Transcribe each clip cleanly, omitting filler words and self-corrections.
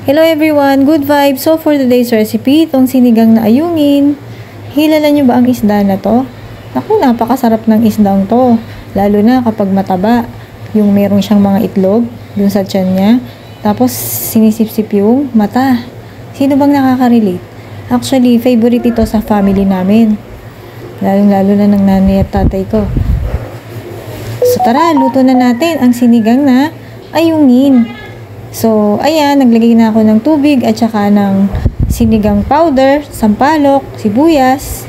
Hello everyone, good vibes. So for today's recipe, itong sinigang na ayungin. Hilala nyo ba ang isda na to? Naku, napakasarap ng isdang to. Lalo na kapag mataba. Yung meron siyang mga itlog dun sa tiyan niya. Tapos sinisip-sip yung mata. Sino bang nakaka-relate? Actually, favorite ito sa family namin. Lalo na ng nanay at tatay ko. So tara, luto na natin ang sinigang na ayungin. So, ayan, naglagay na ako ng tubig at saka ng sinigang powder, sampalok, sibuyas.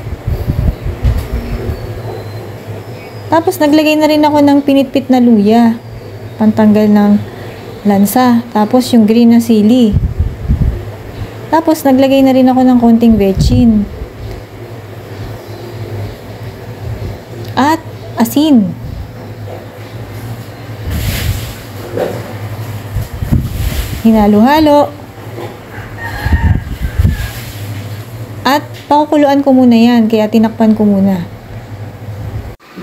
Tapos, naglagay na rin ako ng pinitpit na luya, pantanggal ng lansa. Tapos, yung green na sili. Tapos, naglagay na rin ako ng konting bechin. At asin. Hinalo-halo. At pakukuluan ko muna yan, kaya tinakpan ko muna.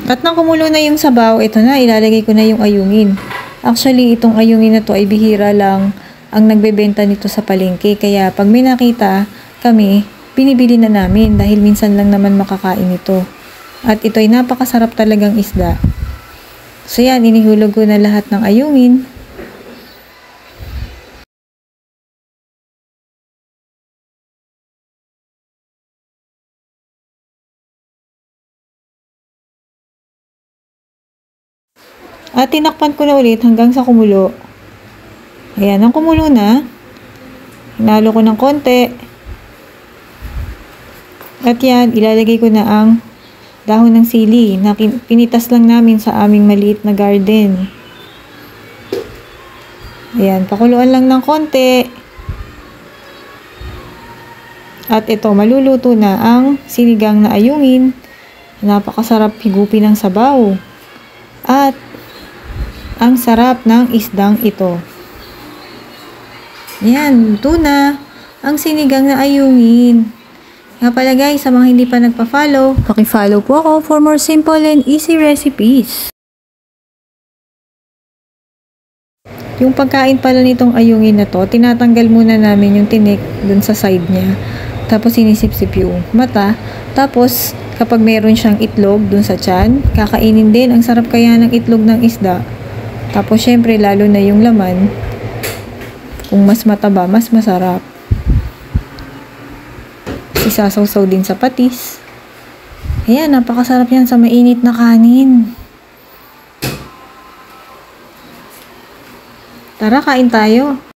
At nang kumulo na yung sabaw, ito na, ilalagay ko na yung ayungin. Actually, itong ayungin na to ay bihira lang ang nagbebenta nito sa palengke. Kaya pag may nakita kami, binibili na namin dahil minsan lang naman makakain ito. At ito ay napakasarap talagang isda. So yan, inihulog ko na lahat ng ayungin. At tinakpan ko na ulit hanggang sa kumulo. Ayan, ang kumulo na. Hinalo ko ng konti. At yan, ilalagay ko na ang dahon ng sili na pinitas lang namin sa aming maliit na garden. Ayan, pakuluan lang ng konti. At ito, maluluto na ang sinigang na ayungin. Napakasarap higupin ng sabaw. At ang sarap ng isdang ito. Yan, luto na ang sinigang na ayungin. Nga pala guys, sa mga hindi pa nagpa-follow, paki-follow po ako for more simple and easy recipes. Yung pagkain pala nitong ayungin na to, tinatanggal muna namin yung tinik dun sa side niya. Tapos sinisip-sip yung mata. Tapos, kapag meron siyang itlog dun sa tiyan, kakainin din. Ang sarap kaya ng itlog ng isda. Tapos, syempre, lalo na yung laman. Kung mas mataba, mas masarap. Isasawsaw din sa patis. Ayan, napakasarap yan sa mainit na kanin. Tara, kain tayo.